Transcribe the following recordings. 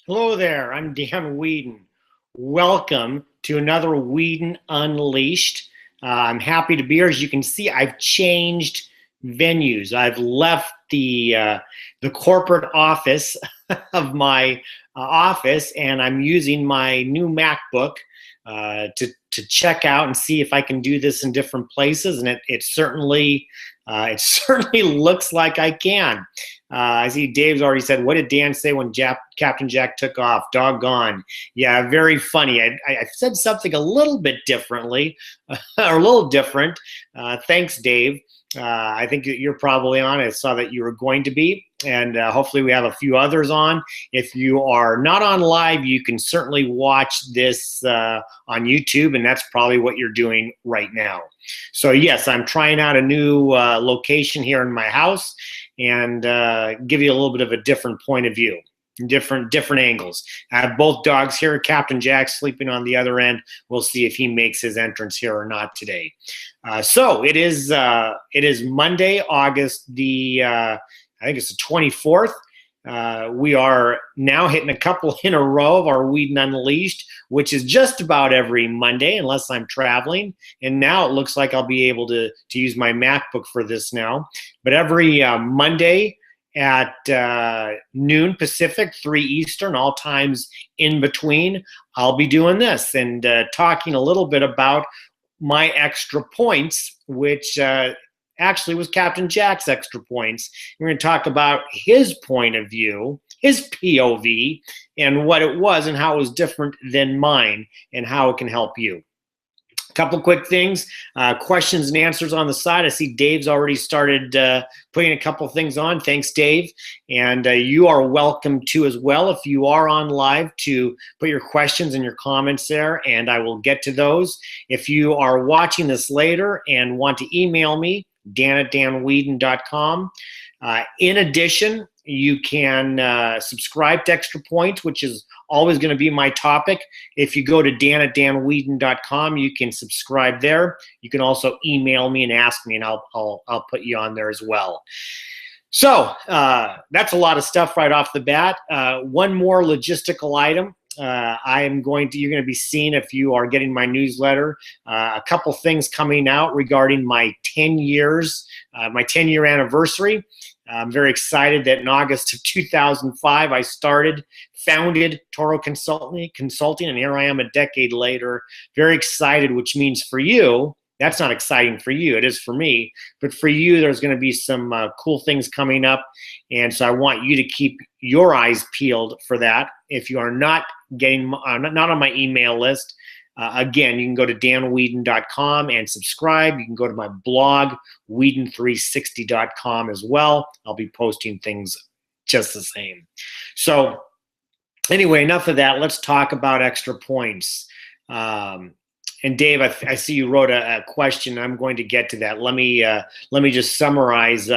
Hello there, I'm Dan Weedin. Welcome to another Weedin Unleashed. I'm happy to be here. As you can see, I've changed venues. I've left the corporate office of my office, and I'm using my new MacBook to check out and see if I can do this in different places. And it certainly it certainly looks like I can. I see Dave's already said, what did Dan say when Captain Jack took off? Doggone. Yeah, very funny. I said something a little bit differently, or a little different. Thanks, Dave. I think you're probably on. I saw that you were going to be, and hopefully we have a few others on. If you are not on live, you can certainly watch this on YouTube, and that's probably what you're doing right now. So yes, I'm trying out a new location here in my house, and give you a little bit of a different point of view, different angles. I have both dogs here. Captain Jack sleeping on the other end. We'll see if he makes his entrance here or not today. So it is Monday, August I think it's the 24th. We are now hitting a couple in a row of our Weedin Unleashed, which is just about every Monday, unless I'm traveling. And now it looks like I'll be able to use my MacBook for this now. But every Monday at noon Pacific, 3 Eastern, all times in between, I'll be doing this and talking a little bit about my extra points, which actually was Captain Jack's extra points. We're going to talk about his point of view, his POV, and what it was and how it was different than mine and how it can help you. A couple quick things, questions and answers on the side. I see Dave's already started putting a couple things on. Thanks, Dave. And you are welcome to as well if you are on live to put your questions and your comments there, and I will get to those. If you are watching this later and want to email me, dan@danweedin.com. In addition, you can subscribe to Extra Points, which is always going to be my topic. If you go to dan@danweedin.com, you can subscribe there. You can also email me and ask me, and I'll put you on there as well. So that's a lot of stuff right off the bat. One more logistical item. you're going to be seeing, if you are getting my newsletter, a couple things coming out regarding my 10 years, my 10-year anniversary. I'm very excited that in August of 2005, I founded Toro Consulting, and here I am a decade later, very excited, which means for you, that's not exciting for you. It is for me. But for you, there's going to be some cool things coming up. And so I want you to keep your eyes peeled for that. If you are not not on my email list, again, you can go to danweedin.com and subscribe. You can go to my blog, weedin360.com as well. I'll be posting things just the same. So anyway, enough of that. Let's talk about extra points. And Dave, I see you wrote a question. I'm going to get to that. Let me just summarize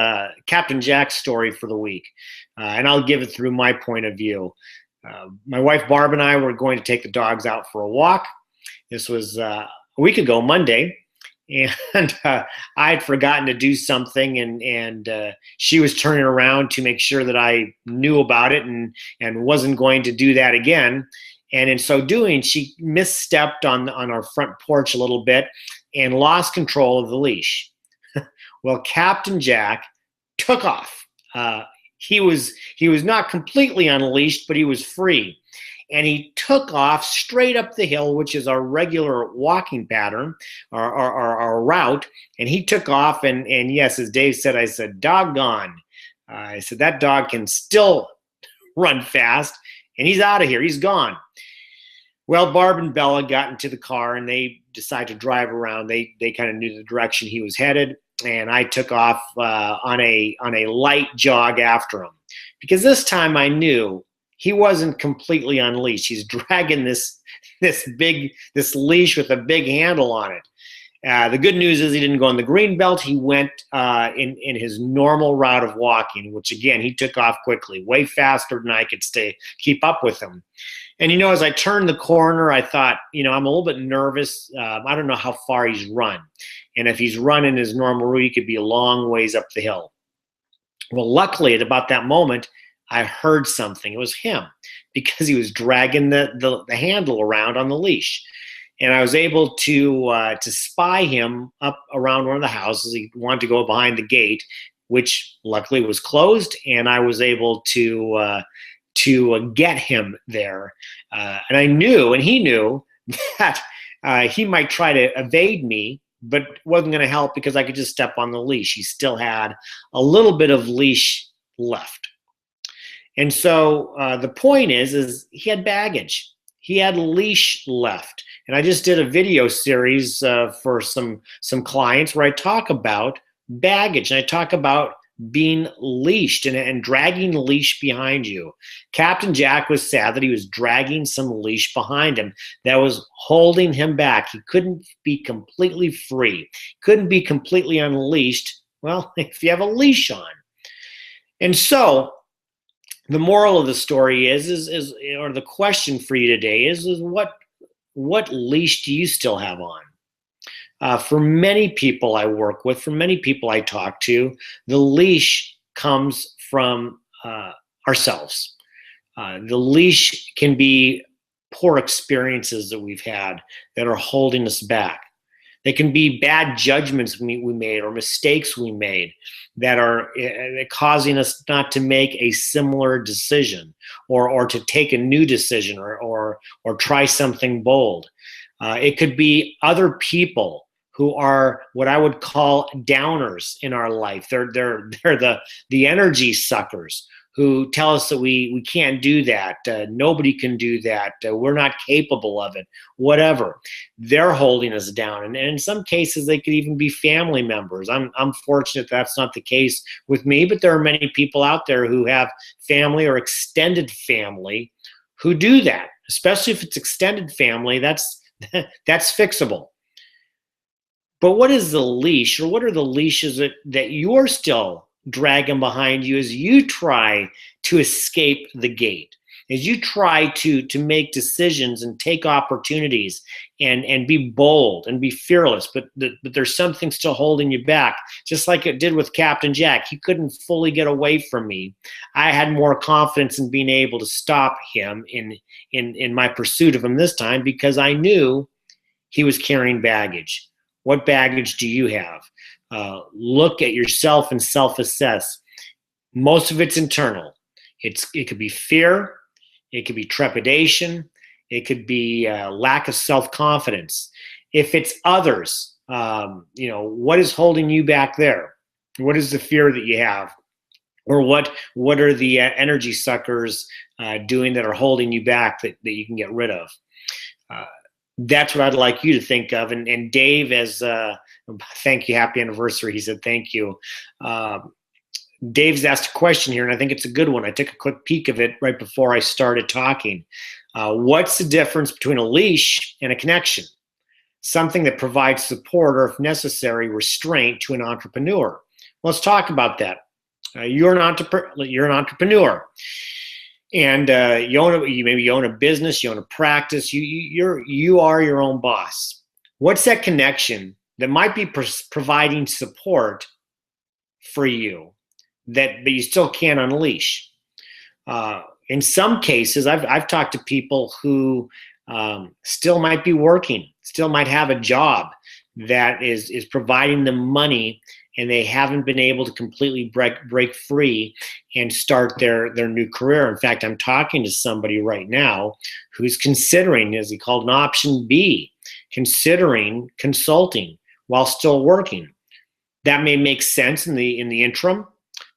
Captain Jack's story for the week, and I'll give it through my point of view. My wife Barb and I were going to take the dogs out for a walk. This was a week ago, Monday, and I had forgotten to do something, and she was turning around to make sure that I knew about it and wasn't going to do that again. And in so doing, she misstepped on our front porch a little bit and lost control of the leash. Well, Captain Jack took off. He was not completely unleashed, but he was free. And he took off straight up the hill, which is our regular walking pattern, our route. And he took off, and yes, as Dave said, I said, doggone. I said, that dog can still run fast, and he's out of here. He's gone. Well, Barb and Bella got into the car, and they decided to drive around. They kind of knew the direction he was headed, and I took off on a light jog after him, because this time I knew he wasn't completely unleashed. He's dragging this leash with a big handle on it. The good news is he didn't go on the green belt. He went in his normal route of walking, which again, he took off quickly, way faster than I could keep up with him. And, as I turned the corner, I thought, I'm a little bit nervous. I don't know how far he's run. And if he's running his normal route, he could be a long ways up the hill. Well, luckily, at about that moment, I heard something. It was him. because he was dragging the handle around on the leash. And I was able to spy him up around one of the houses. He wanted to go behind the gate, which luckily was closed, and I was able to get him there. And I knew, and he knew that he might try to evade me, but it wasn't going to help because I could just step on the leash. He still had a little bit of leash left. And so the point is he had baggage. He had leash left. And I just did a video series for some clients where I talk about baggage, and I talk about being leashed and dragging the leash behind you. Captain Jack was sad that he was dragging some leash behind him that was holding him back. He couldn't be completely free, couldn't be completely unleashed. Well, if you have a leash on. And so the moral of the story is or the question for you today is what leash do you still have on? For many people I work with, for many people I talk to, the leash comes from ourselves. The leash can be poor experiences that we've had that are holding us back. They can be bad judgments we made or mistakes we made that are causing us not to make a similar decision or to take a new decision or try something bold. It could be other people who are what I would call downers in our life. They're the energy suckers who tell us that we can't do that. Nobody can do that. We're not capable of it, whatever. They're holding us down. And in some cases, they could even be family members. I'm fortunate that's not the case with me, but there are many people out there who have family or extended family who do that, especially if it's extended family. That's fixable. But what is the leash, or what are the leashes that you're still dragging behind you as you try to escape the gate, as you try to make decisions and take opportunities and be bold and be fearless, but there's something still holding you back, just like it did with Captain Jack. He couldn't fully get away from me. I had more confidence in being able to stop him in my pursuit of him this time because I knew he was carrying baggage. What baggage do you have? Look at yourself and self-assess. Most of it's internal. It could be fear. It could be trepidation. It could be lack of self-confidence. If it's others, what is holding you back there? What is the fear that you have? Or what are the energy suckers doing that are holding you back that you can get rid of? That's what I'd like you to think of. And Dave, as thank you, happy anniversary. He said thank you. Dave's asked a question here, and I think it's a good one. I took a quick peek of it right before I started talking. What's the difference between a leash and a connection? Something that provides support or, if necessary, restraint to an entrepreneur. Let's talk about that. You're an entrepreneur. And you own a business, you own a practice, you are your own boss. What's that connection that might be providing support for you but you still can't unleash? In some cases, I've talked to people who still might be working, still might have a job that is providing them money, and they haven't been able to completely break free and start their new career. In fact, I'm talking to somebody right now who's considering, as he called an option B, considering consulting while still working. That may make sense in the interim,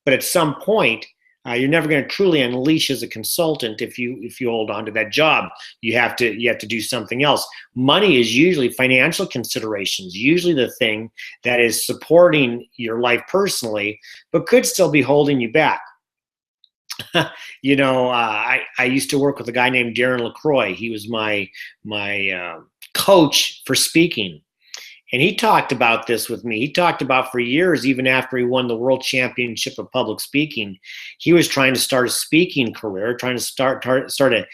but at some point, you're never going to truly unleash as a consultant if you hold on to that job. You have to do something else. Money is usually financial considerations, usually the thing that is supporting your life personally, but could still be holding you back. I used to work with a guy named Darren LaCroix. He was my coach for speaking. And he talked about this with me. He talked about for years, even after he won the World Championship of Public Speaking, he was trying to start a speaking career, trying to start a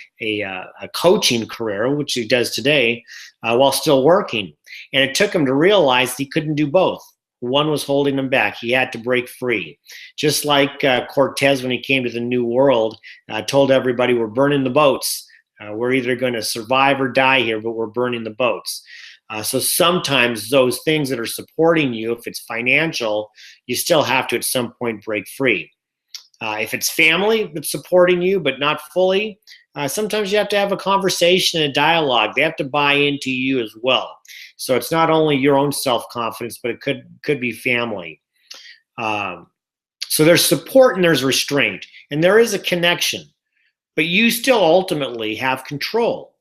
coaching career, which he does today, while still working. And it took him to realize he couldn't do both. one was holding him back. He had to break free. Just like Cortez, when he came to the New World, told everybody, we're burning the boats. We're either going to survive or die here, but we're burning the boats. So sometimes those things that are supporting you, if it's financial, you still have to at some point break free. If it's family that's supporting you but not fully, sometimes you have to have a conversation and a dialogue. They have to buy into you as well. So it's not only your own self-confidence, but it could be family. So there's support and there's restraint, and there is a connection, but you still ultimately have control.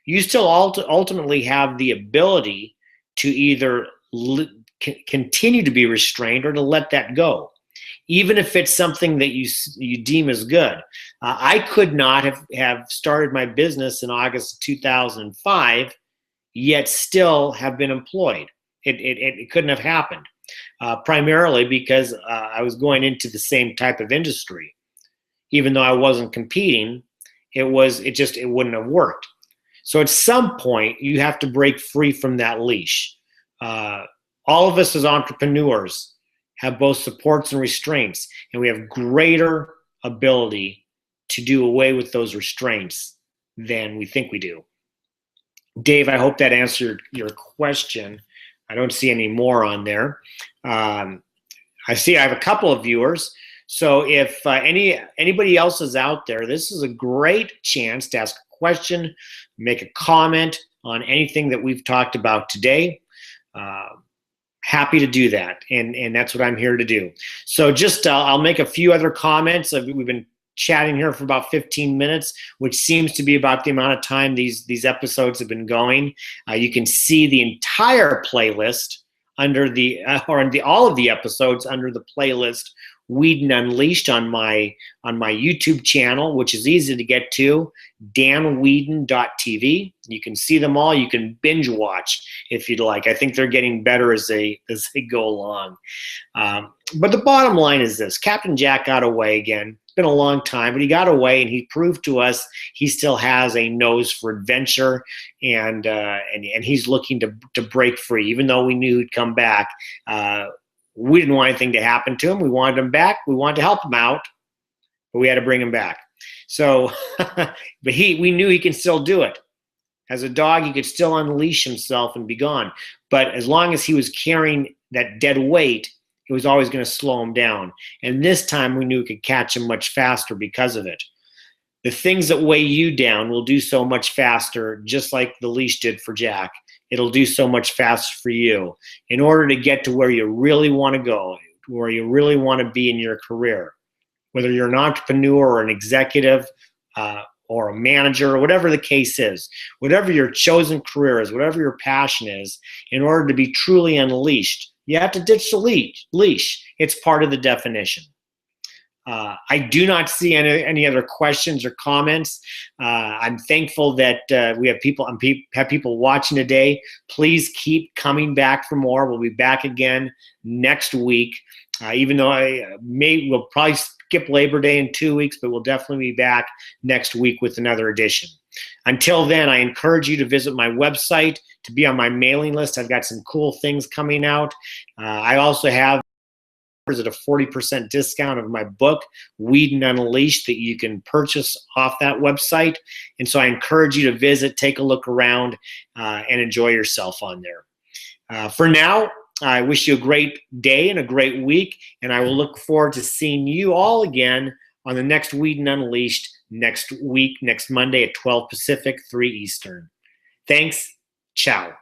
You still ultimately have the ability to either continue to be restrained or to let that go, even if it's something that you deem as good. I could not have started my business in August of 2005, yet still have been employed. It couldn't have happened, primarily because I was going into the same type of industry. Even though I wasn't competing, it wouldn't have worked. So at some point, you have to break free from that leash. All of us as entrepreneurs have both supports and restraints, and we have greater ability to do away with those restraints than we think we do. Dave, I hope that answered your question. I don't see any more on there. I have a couple of viewers. So if anybody else is out there, this is a great chance to ask a question, make a comment on anything that we've talked about today. Happy to do that, and that's what I'm here to do. So just I'll make a few other comments. We've been chatting here for about 15 minutes, which seems to be about the amount of time these episodes have been going. You can see the entire playlist under all of the episodes under the playlist Weedin Unleashed on my YouTube channel, which is easy to get to, danweedin.tv. You can see them all. You can binge watch if you'd like. I think they're getting better as they go along. But the bottom line is this: Captain Jack got away again. It's been a long time, but he got away, and he proved to us he still has a nose for adventure, and he's looking to break free. Even though we knew he'd come back, we didn't want anything to happen to him. We wanted him back. We wanted to help him out, but we had to bring him back. So, but we knew he can still do it. As a dog, he could still unleash himself and be gone. But as long as he was carrying that dead weight, it was always going to slow him down. And this time we knew we could catch him much faster because of it. The things that weigh you down will do so much faster, just like the leash did for Jack. It'll do so much faster for you in order to get to where you really want to go, where you really want to be in your career. Whether you're an entrepreneur or an executive or a manager, or whatever the case is, whatever your chosen career is, whatever your passion is, in order to be truly unleashed, you have to ditch the leash. It's part of the definition. I do not see any other questions or comments. I'm thankful that we have people watching today. Please keep coming back for more. We'll be back again next week. Even though we'll probably skip Labor Day in 2 weeks, but we'll definitely be back next week with another edition. Until then, I encourage you to visit my website, to be on my mailing list. I've got some cool things coming out. I also have at a 40% discount of my book, Weedin Unleashed, that you can purchase off that website. And so I encourage you to visit, take a look around, and enjoy yourself on there. For now, I wish you a great day and a great week, and I will look forward to seeing you all again on the next Weedin Unleashed next week, next Monday at 12 Pacific, 3 Eastern. Thanks. Ciao.